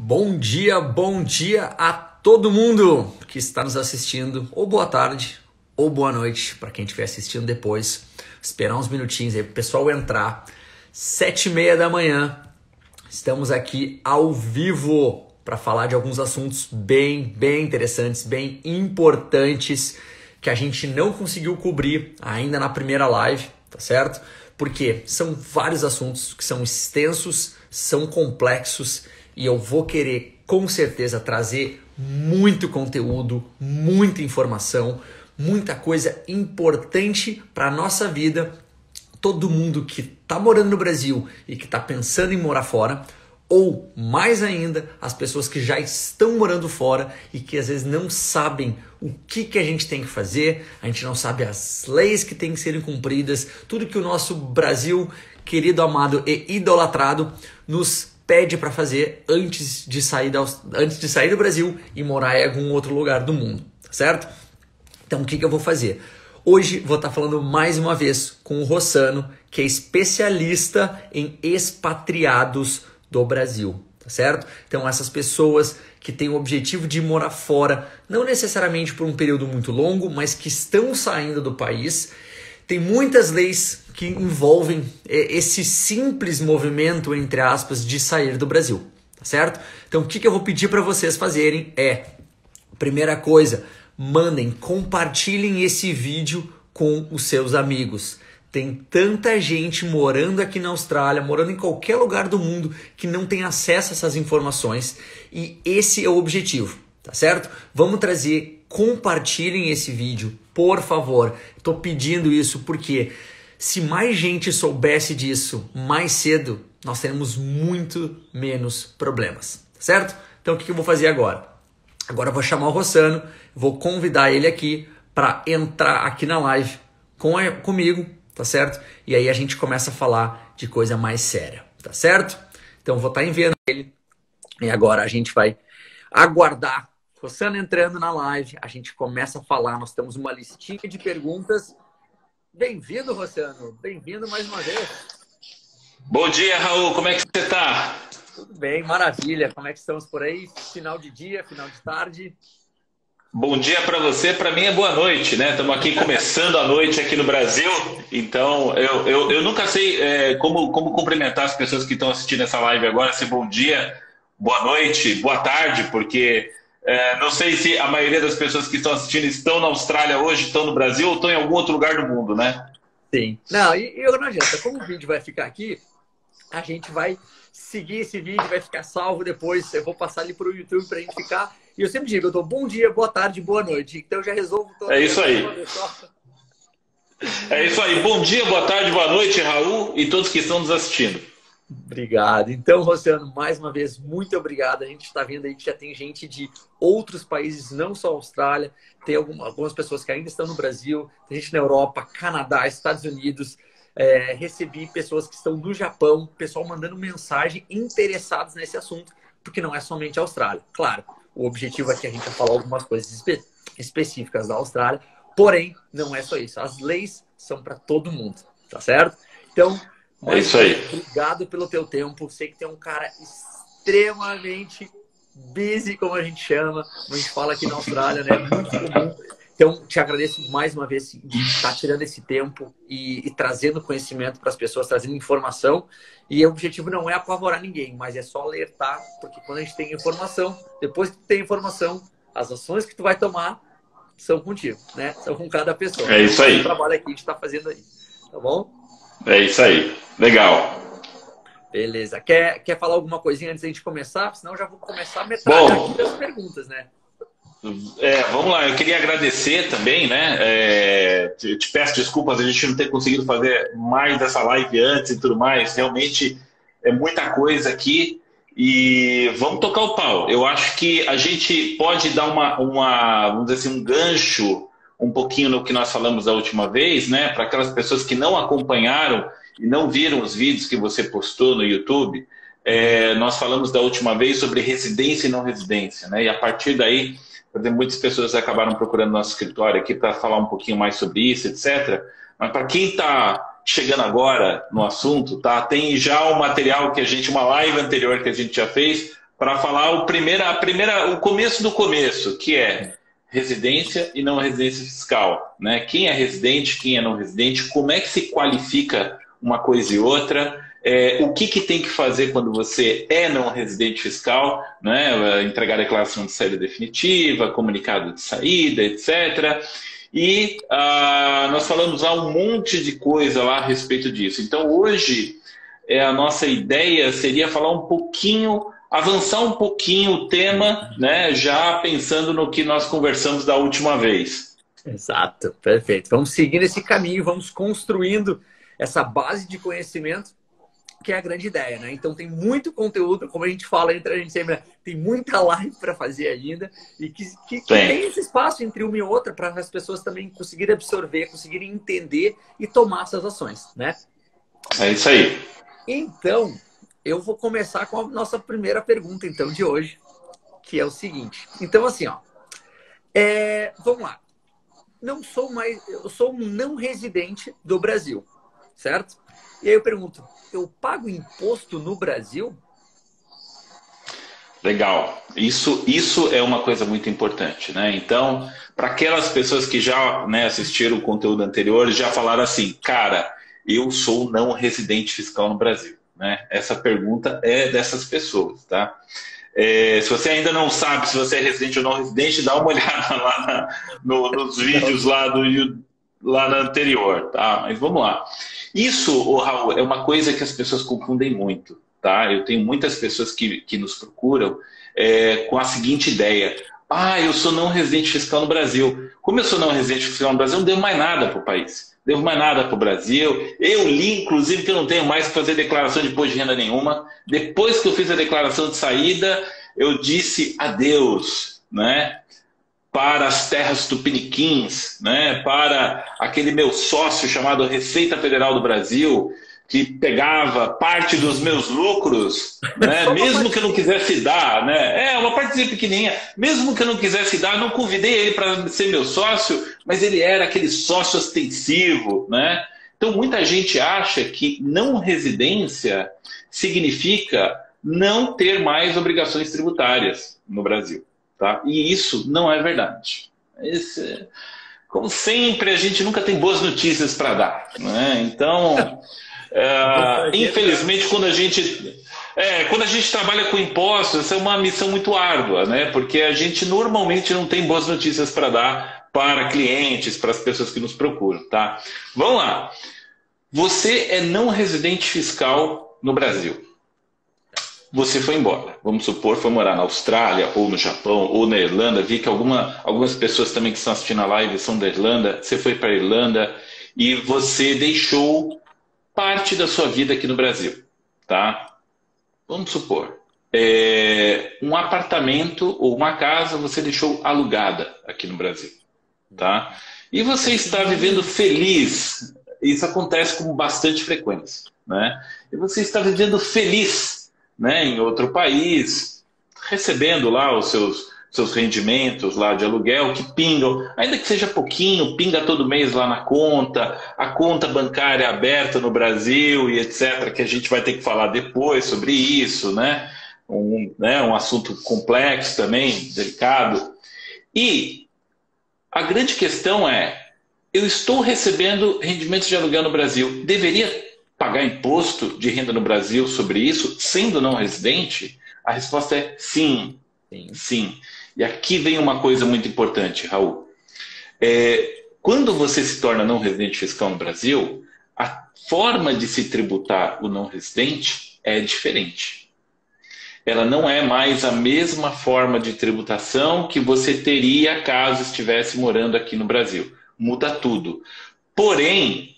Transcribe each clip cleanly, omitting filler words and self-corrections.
Bom dia a todo mundo que está nos assistindo, ou boa tarde, ou boa noite, para quem estiver assistindo depois. Esperar uns minutinhos aí para o pessoal entrar. 7h30 da manhã, estamos aqui ao vivo para falar de alguns assuntos bem interessantes, bem importantes, que a gente não conseguiu cobrir ainda na primeira live, tá certo? Porque são vários assuntos que são extensos, são complexos, e eu vou querer, com certeza, trazer muito conteúdo, muita informação, muita coisa importante para a nossa vida. Todo mundo que está morando no Brasil e que está pensando em morar fora, ou mais ainda, as pessoas que já estão morando fora e que às vezes não sabem o que a gente tem que fazer, a gente não sabe as leis que têm que serem cumpridas, tudo que o nosso Brasil, querido, amado e idolatrado, nos pede para fazer antes de sair do Brasil e morar em algum outro lugar do mundo, tá certo? Então o que eu vou fazer? Hoje vou estar falando mais uma vez com o Rossano, que é especialista em expatriados do Brasil, tá certo? Então essas pessoas que têm o objetivo de morar fora, não necessariamente por um período muito longo, mas que estão saindo do país. Tem muitas leis que envolvem esse simples movimento, entre aspas, de sair do Brasil, tá certo? Então o que eu vou pedir para vocês fazerem é, primeira coisa, compartilhem esse vídeo com os seus amigos. Tem tanta gente morando aqui na Austrália, morando em qualquer lugar do mundo que não tem acesso a essas informações, e esse é o objetivo, tá certo? Vamos trazer, compartilhem esse vídeo, por favor. Estou pedindo isso porque se mais gente soubesse disso mais cedo, nós teremos muito menos problemas, tá certo? Então o que eu vou fazer agora? Agora eu vou chamar o Rossano, vou convidar ele aqui para entrar aqui na live comigo, tá certo? E aí a gente começa a falar de coisa mais séria, tá certo? Então vou estar enviando ele e agora a gente vai aguardar Rossano entrando na live, a gente começa a falar, nós temos uma listinha de perguntas. Bem-vindo, Rossano, bem-vindo mais uma vez. Bom dia, Raul, como é que você está? Tudo bem, maravilha. Como é que estamos por aí? Final de dia, final de tarde? Bom dia para você, para mim é boa noite, né? Estamos aqui começando a noite aqui no Brasil, então eu nunca sei como cumprimentar as pessoas que estão assistindo essa live agora, se bom dia, boa noite, boa tarde, porque não sei se a maioria das pessoas que estão assistindo estão na Austrália hoje, estão no Brasil ou estão em algum outro lugar do mundo, né? Sim. Não, e não adianta, como o vídeo vai ficar aqui, a gente vai seguir esse vídeo, vai ficar salvo depois, eu vou passar ali para o YouTube para a gente ficar. E eu sempre digo, eu dou bom dia, boa tarde, boa noite. Então eu já resolvo todo. É isso aí. É isso aí. Bom dia, boa tarde, boa noite, Raul e todos que estão nos assistindo. Obrigado. Então, Rossano, mais uma vez, muito obrigado. A gente está vendo aí que já tem gente de outros países, não só a Austrália. Tem algumas pessoas que ainda estão no Brasil, tem gente na Europa, Canadá, Estados Unidos. Recebi pessoas que estão no Japão, pessoal mandando mensagem interessados nesse assunto, porque não é somente a Austrália. Claro, o objetivo aqui é a gente falar algumas coisas específicas da Austrália, porém, não é só isso. As leis são para todo mundo, tá certo? Então, é isso aí. Obrigado pelo teu tempo. Sei que tem um cara extremamente busy, como a gente chama, a gente fala aqui na Austrália, né? Muito comum. Então, te agradeço mais uma vez de estar tirando esse tempo e trazendo conhecimento para as pessoas, trazendo informação. E o objetivo não é apavorar ninguém, mas é só alertar, porque quando a gente tem informação, depois que tu tem informação, as ações que tu vai tomar são contigo, né? São com cada pessoa. É isso aí. O trabalho aqui a gente está fazendo aí, tá bom? É isso aí. Legal. Beleza. Quer falar alguma coisinha antes da gente começar? Senão eu já vou começar a metade aqui das perguntas, né? Vamos lá, eu queria agradecer também, né? Te peço desculpas a gente não ter conseguido fazer mais dessa live antes e tudo mais. Realmente é muita coisa aqui e vamos tocar o pau. Eu acho que a gente pode dar vamos dizer assim, um gancho um pouquinho no que nós falamos da última vez, né? Para aquelas pessoas que não acompanharam e não viram os vídeos que você postou no YouTube. Nós falamos da última vez sobre residência e não residência, né? E a partir daí muitas pessoas acabaram procurando nosso escritório aqui para falar um pouquinho mais sobre isso, etc. Mas para quem está chegando agora no assunto, tá? Tem já um material que uma live anterior que a gente já fez, para falar o começo do começo, que é residência e não residência fiscal, né? Quem é residente, quem é não residente, como é que se qualifica uma coisa e outra, o que tem que fazer quando você é não residente fiscal, né? Entregar a declaração de saída definitiva, comunicado de saída, etc. E nós falamos lá um monte de coisa lá a respeito disso. Então hoje a nossa ideia seria falar um pouquinho, avançar um pouquinho o tema, né, já pensando no que nós conversamos da última vez. Exato, perfeito. Vamos seguir nesse caminho, vamos construindo essa base de conhecimento, que é a grande ideia, né? Então tem muito conteúdo, como a gente fala entre a gente sempre, né? Tem muita live para fazer ainda e que tem esse espaço entre uma e outra para as pessoas também conseguirem absorver, conseguirem entender e tomar essas ações, né? É isso aí. Então, eu vou começar com a nossa primeira pergunta, então, de hoje, que é o seguinte. Então, assim, ó, vamos lá. Eu sou um não residente do Brasil, certo? E aí eu pergunto, eu pago imposto no Brasil? Legal. Isso é uma coisa muito importante, né? Então, para aquelas pessoas que já, né, assistiram o conteúdo anterior, já falaram assim, cara, eu sou não residente fiscal no Brasil, né? Essa pergunta é dessas pessoas, tá? Se você ainda não sabe se você é residente ou não residente, dá uma olhada lá nos vídeos lá na anterior, tá? Mas vamos lá. Isso, Raul, é uma coisa que as pessoas confundem muito, tá? Eu tenho muitas pessoas que nos procuram com a seguinte ideia. Eu sou não residente fiscal no Brasil. Como eu sou não residente fiscal no Brasil, eu não devo mais nada para o país. Devo mais nada para o Brasil. Eu li, inclusive, que eu não tenho mais que fazer declaração de imposto de renda nenhuma. Depois que eu fiz a declaração de saída, eu disse adeus, né? Para as terras tupiniquins, né? Para aquele meu sócio chamado Receita Federal do Brasil, que pegava parte dos meus lucros, né? Mesmo que eu não quisesse dar, né? Uma partezinha pequenininha, mesmo que eu não quisesse dar, eu não convidei ele para ser meu sócio, mas ele era aquele sócio ostensivo, né? Então muita gente acha que não residência significa não ter mais obrigações tributárias no Brasil, tá? E isso não é verdade. Como sempre, a gente nunca tem boas notícias para dar, né? Então infelizmente, quando a gente trabalha com impostos, essa é uma missão muito árdua, né? Porque a gente normalmente não tem boas notícias para dar para clientes, para as pessoas que nos procuram, tá? Vamos lá. Você é não residente fiscal no Brasil. Você foi embora. Vamos supor, foi morar na Austrália, ou no Japão, ou na Irlanda. Vi que algumas pessoas também que estão assistindo a live são da Irlanda. Você foi para a Irlanda e você deixou parte da sua vida aqui no Brasil, tá? Vamos supor, um apartamento ou uma casa você deixou alugada aqui no Brasil, tá? E você está vivendo feliz, isso acontece com bastante frequência, né? E você está vivendo feliz, né, em outro país, recebendo lá os seus rendimentos lá de aluguel que pingam, ainda que seja pouquinho, pinga todo mês lá na conta, a conta bancária aberta no Brasil e etc, que a gente vai ter que falar depois sobre isso, né? Um assunto complexo também, delicado. E a grande questão eu estou recebendo rendimentos de aluguel no Brasil, deveria pagar imposto de renda no Brasil sobre isso, sendo não residente? A resposta é sim. Sim. E aqui vem uma coisa muito importante, Raul. Quando você se torna não residente fiscal no Brasil, a forma de se tributar o não residente é diferente. Ela não é mais a mesma forma de tributação que você teria caso estivesse morando aqui no Brasil. Muda tudo. Porém,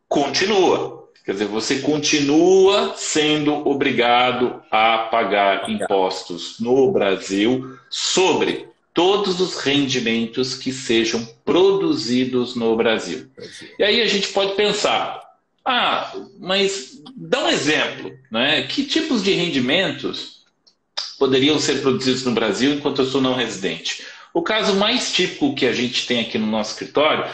continua. Quer dizer, você continua sendo obrigado a pagar impostos no Brasil sobre todos os rendimentos que sejam produzidos no Brasil. E aí a gente pode pensar, mas dá um exemplo, né? Que tipos de rendimentos poderiam ser produzidos no Brasil enquanto eu sou não residente? O caso mais típico que a gente tem aqui no nosso escritório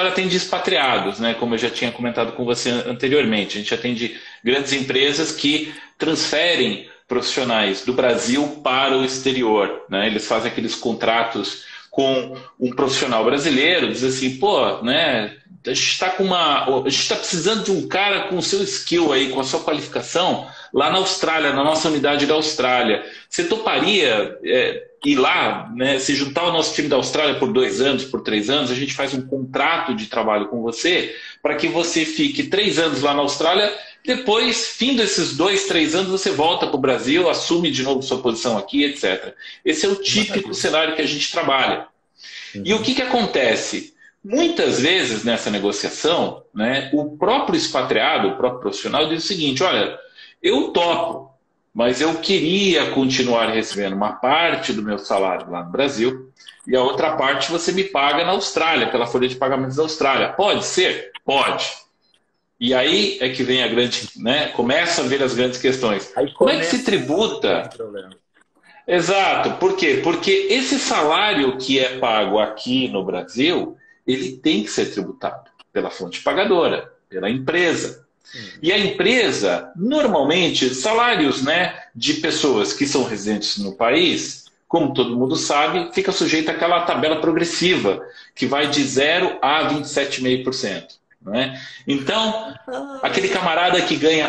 atende expatriados, né? Como eu já tinha comentado com você anteriormente. A gente atende grandes empresas que transferem profissionais do Brasil para o exterior, né? Eles fazem aqueles contratos com um profissional brasileiro, diz assim, pô, né? A gente está precisando de um cara com o seu skill aí, com a sua qualificação, lá na Austrália, na nossa unidade da Austrália. Você toparia ir lá, né, se juntar ao nosso time da Austrália por 2 anos, por 3 anos, a gente faz um contrato de trabalho com você para que você fique 3 anos lá na Austrália, depois, fim desses 2, 3 anos, você volta para o Brasil, assume de novo sua posição aqui, etc. Esse é o típico cenário que a gente trabalha. E o que acontece? Muitas vezes nessa negociação, né, o próprio expatriado, o próprio profissional diz o seguinte, olha, eu topo, mas eu queria continuar recebendo uma parte do meu salário lá no Brasil e a outra parte você me paga na Austrália, pela folha de pagamentos da Austrália. Pode ser? Pode. E aí é que vem a grande, né, começa a ver as grandes questões. Como é que se tributa? Exato. Por quê? Porque esse salário que é pago aqui no Brasil, ele tem que ser tributado pela fonte pagadora, pela empresa. E a empresa, normalmente, salários, né, de pessoas que são residentes no país, como todo mundo sabe, fica sujeito àquela tabela progressiva, que vai de 0 a 27,5%. Né? Então, aquele camarada que ganha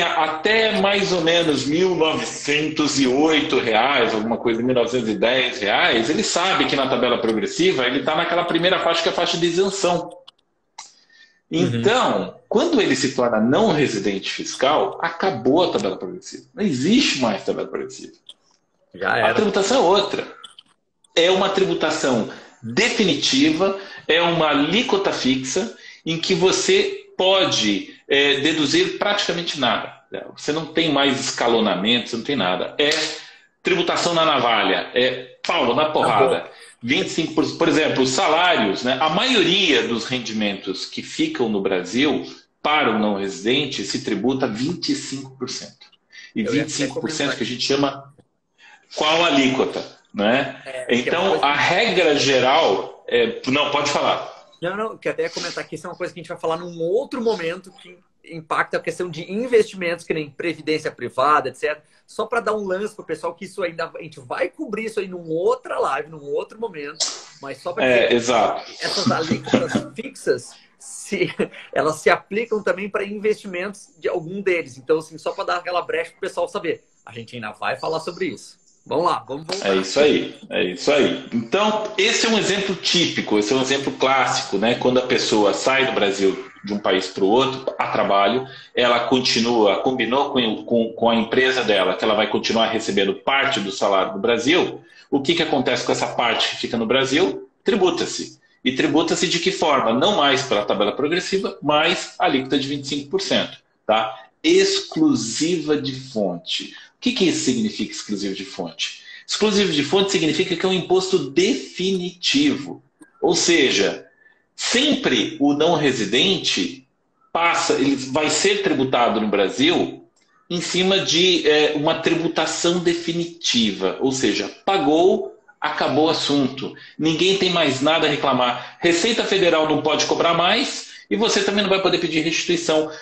até mais ou menos R$1.908, alguma coisa, R$1.910, ele sabe que na tabela progressiva ele está naquela primeira faixa que é a faixa de isenção. Então, quando ele se torna não residente fiscal, acabou a tabela progressiva. Não existe mais tabela progressiva. Já era. A tributação é outra. É uma tributação definitiva, é uma alíquota fixa em que você pode deduzir praticamente nada. Você não tem mais escalonamento, você não tem nada. É tributação na navalha, é pau na porrada. 25%, por exemplo, os salários, né? A maioria dos rendimentos que ficam no Brasil para o não residente se tributa 25%. E 25% que a gente chama qual alíquota, né? Então, a regra geral... Não, pode falar. Não, que até comentar que isso é uma coisa que a gente vai falar num outro momento que impacta a questão de investimentos, que nem previdência privada, etc. Só para dar um lance para o pessoal que isso ainda... A gente vai cobrir isso aí numa outra live, num outro momento, mas só para dizer exato. Essas alíquotas fixas, elas se aplicam também para investimentos de algum deles. Então, assim, só para dar aquela brecha para o pessoal saber. A gente ainda vai falar sobre isso. Vamos lá, vamos voltar. É isso aí. Então, esse é um exemplo típico, esse é um exemplo clássico, né? Quando a pessoa sai do Brasil de um país para o outro, a trabalho, ela combinou com a empresa dela que ela vai continuar recebendo parte do salário do Brasil. O que acontece com essa parte que fica no Brasil? Tributa-se. E tributa-se de que forma? Não mais pela tabela progressiva, mas a alíquota de 25%. Tá? Exclusiva de fonte. O que isso significa, exclusivo de fonte? Exclusivo de fonte significa que é um imposto definitivo. Ou seja, sempre o não residente ele vai ser tributado no Brasil em cima de uma tributação definitiva. Ou seja, pagou, acabou o assunto. Ninguém tem mais nada a reclamar. Receita Federal não pode cobrar mais e você também não vai poder pedir restituição.